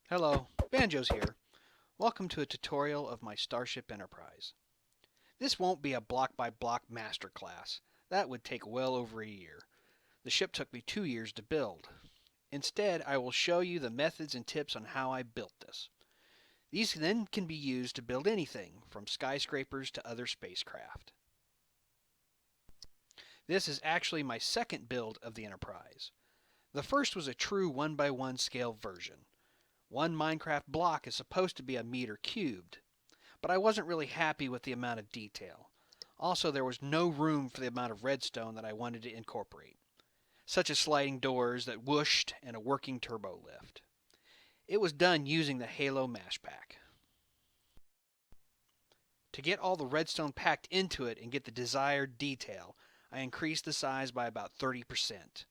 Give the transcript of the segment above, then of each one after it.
Hello, Banjo's here. Welcome to a tutorial of my Starship Enterprise. This won't be a block-by-block masterclass. That would take well over a year. The ship took me 2 years to build. Instead, I will show you the methods and tips on how I built this. These then can be used to build anything, from skyscrapers to other spacecraft. This is actually my second build of the Enterprise. The first was a true 1x1 scale version. One Minecraft block is supposed to be a meter cubed, but I wasn't really happy with the amount of detail. Also, there was no room for the amount of redstone that I wanted to incorporate, such as sliding doors that whooshed and a working turbo lift. It was done using the Halo Mash Pack. To get all the redstone packed into it and get the desired detail, I increased the size by about 30%.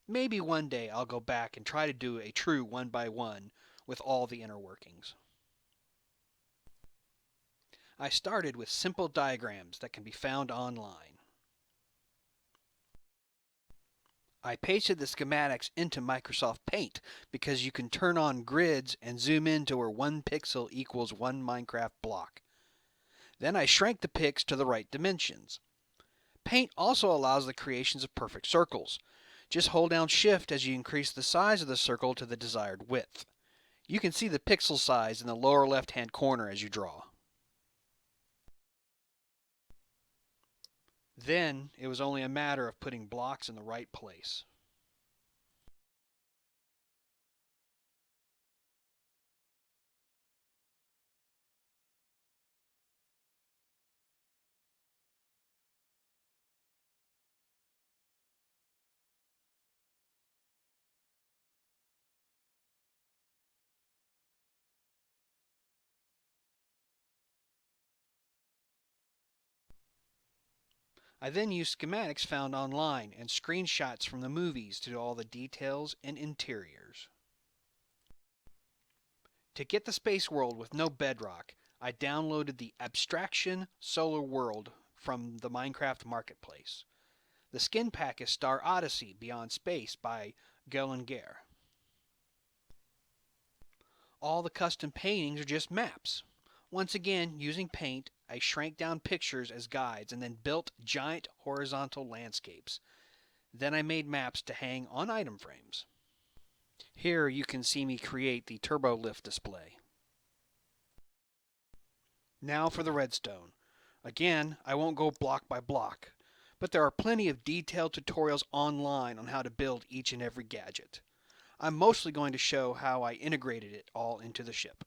Maybe one day I'll go back and try to do a true 1x1 with all the inner workings. I started with simple diagrams that can be found online. I pasted the schematics into Microsoft Paint because you can turn on grids and zoom in to where 1 pixel equals 1 Minecraft block. Then I shrank the pics to the right dimensions. Paint also allows the creations of perfect circles. Just hold down Shift as you increase the size of the circle to the desired width. You can see the pixel size in the lower left-hand corner as you draw. Then it was only a matter of putting blocks in the right place. I then used schematics found online and screenshots from the movies to do all the details and interiors. To get the space world with no bedrock, I downloaded the Abstraction Solar World from the Minecraft Marketplace. The skin pack is Star Odyssey Beyond Space by Gellengare. All the custom paintings are just maps. Once again, using paint, I shrank down pictures as guides and then built giant horizontal landscapes. Then I made maps to hang on item frames. Here you can see me create the turbo lift display. Now for the redstone. Again, I won't go block by block, but there are plenty of detailed tutorials online on how to build each and every gadget. I'm mostly going to show how I integrated it all into the ship.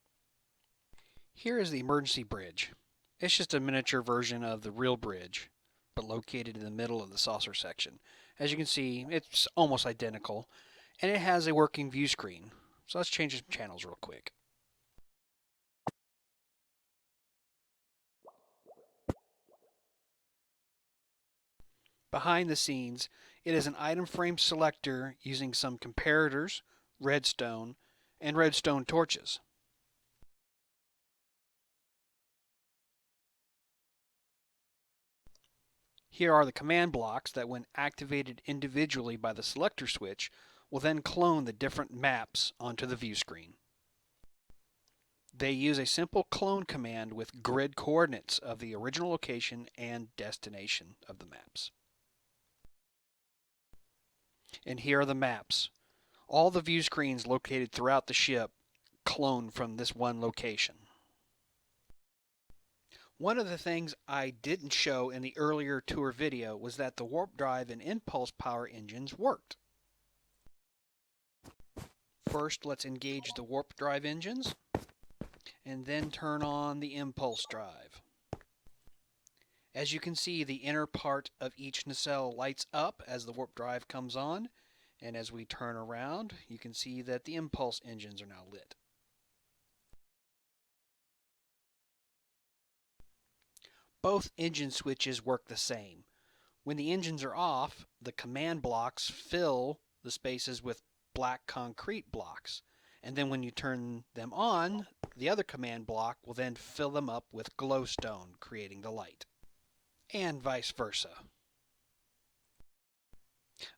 Here is the emergency bridge. It's just a miniature version of the real bridge, but located in the middle of the saucer section. As you can see, it's almost identical, and it has a working view screen. So let's change some channels real quick. Behind the scenes, it is an item frame selector using some comparators, redstone, and redstone torches. Here are the command blocks that, when activated individually by the selector switch, will then clone the different maps onto the view screen. They use a simple clone command with grid coordinates of the original location and destination of the maps. And here are the maps. All the view screens located throughout the ship clone from this one location. One of the things I didn't show in the earlier tour video was that the warp drive and impulse power engines worked. First, let's engage the warp drive engines, and then turn on the impulse drive. As you can see, the inner part of each nacelle lights up as the warp drive comes on, and as we turn around, you can see that the impulse engines are now lit. Both engine switches work the same. When the engines are off, the command blocks fill the spaces with black concrete blocks. And then when you turn them on, the other command block will then fill them up with glowstone, creating the light. And vice versa.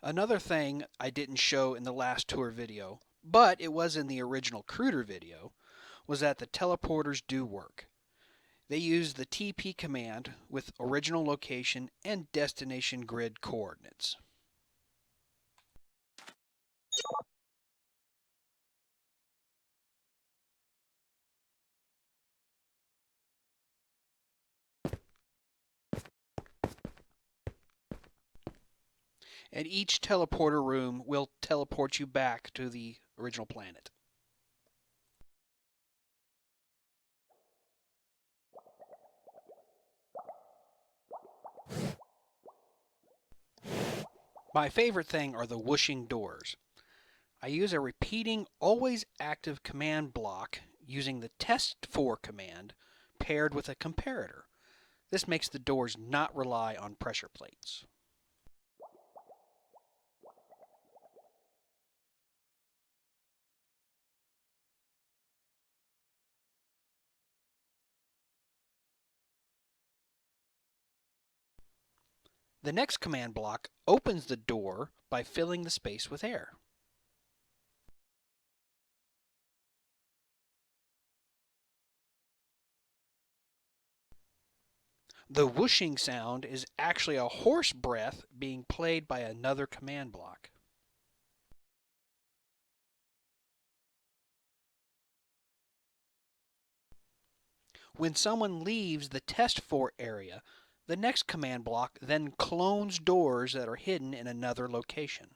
Another thing I didn't show in the last tour video, but it was in the original Cruder video, was that the teleporters do work. They use the TP command with original location and destination grid coordinates. And each teleporter room will teleport you back to the original planet. My favorite thing are the whooshing doors. I use a repeating, always active command block using the test4 command paired with a comparator. This makes the doors not rely on pressure plates. The next command block opens the door by filling the space with air. The whooshing sound is actually a horse breath being played by another command block. When someone leaves the test4 area, the next command block then clones doors that are hidden in another location.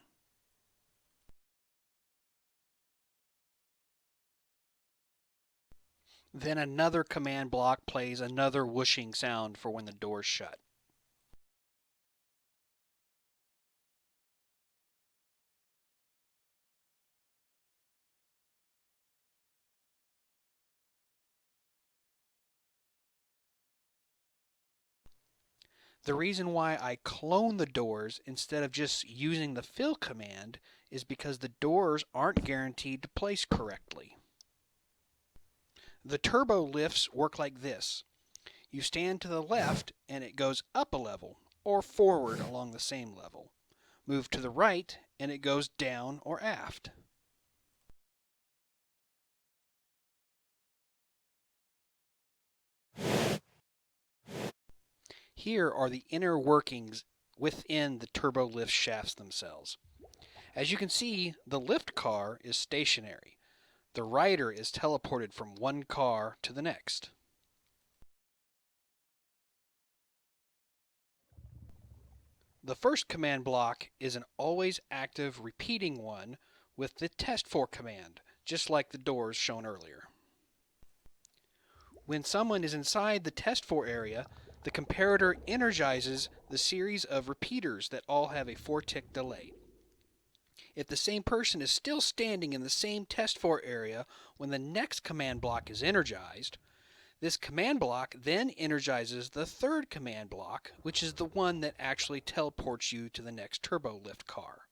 Then another command block plays another whooshing sound for when the door's shut. The reason why I clone the doors instead of just using the fill command is because the doors aren't guaranteed to place correctly. The turbo lifts work like this. You stand to the left and it goes up a level or forward along the same level. Move to the right and it goes down or aft. Here are the inner workings within the turbo lift shafts themselves. As you can see, the lift car is stationary. The rider is teleported from one car to the next. The first command block is an always active repeating one with the test4 command, just like the doors shown earlier. When someone is inside the test4 area, the comparator energizes the series of repeaters that all have a 4-tick delay. If the same person is still standing in the same test4 area when the next command block is energized, this command block then energizes the third command block, which is the one that actually teleports you to the next turbo lift car.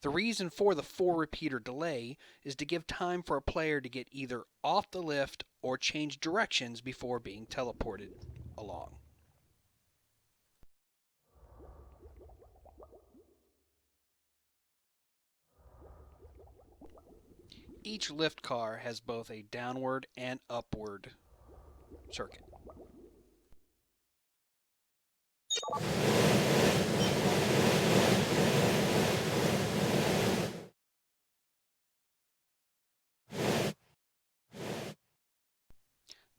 The reason for the 4-repeater delay is to give time for a player to get either off the lift or change directions before being teleported along. Each lift car has both a downward and upward circuit.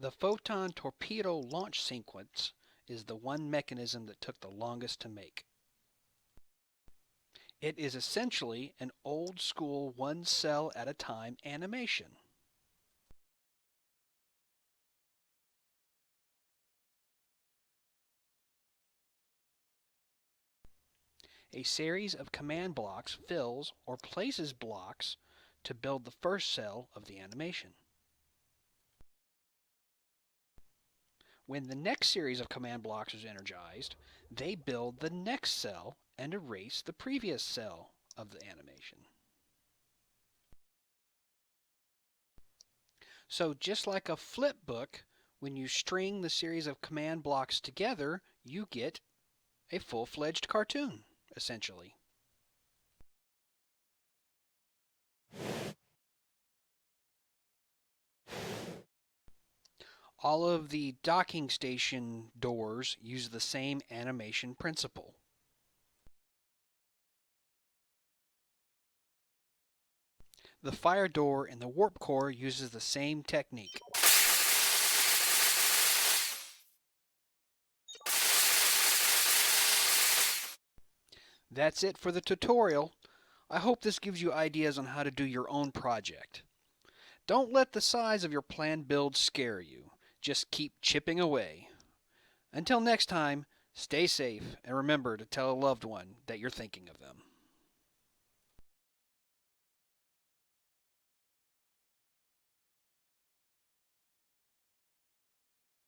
The photon torpedo launch sequence is the one mechanism that took the longest to make. It is essentially an old school one cell at a time animation. A series of command blocks fills or places blocks to build the first cell of the animation. When the next series of command blocks is energized, they build the next cell and erase the previous cell of the animation. So just like a flip book, when you string the series of command blocks together, you get a full-fledged cartoon, essentially. All of the docking station doors use the same animation principle. The fire door in the warp core uses the same technique. That's it for the tutorial. I hope this gives you ideas on how to do your own project. Don't let the size of your planned build scare you. Just keep chipping away. Until next time, stay safe and remember to tell a loved one that you're thinking of them.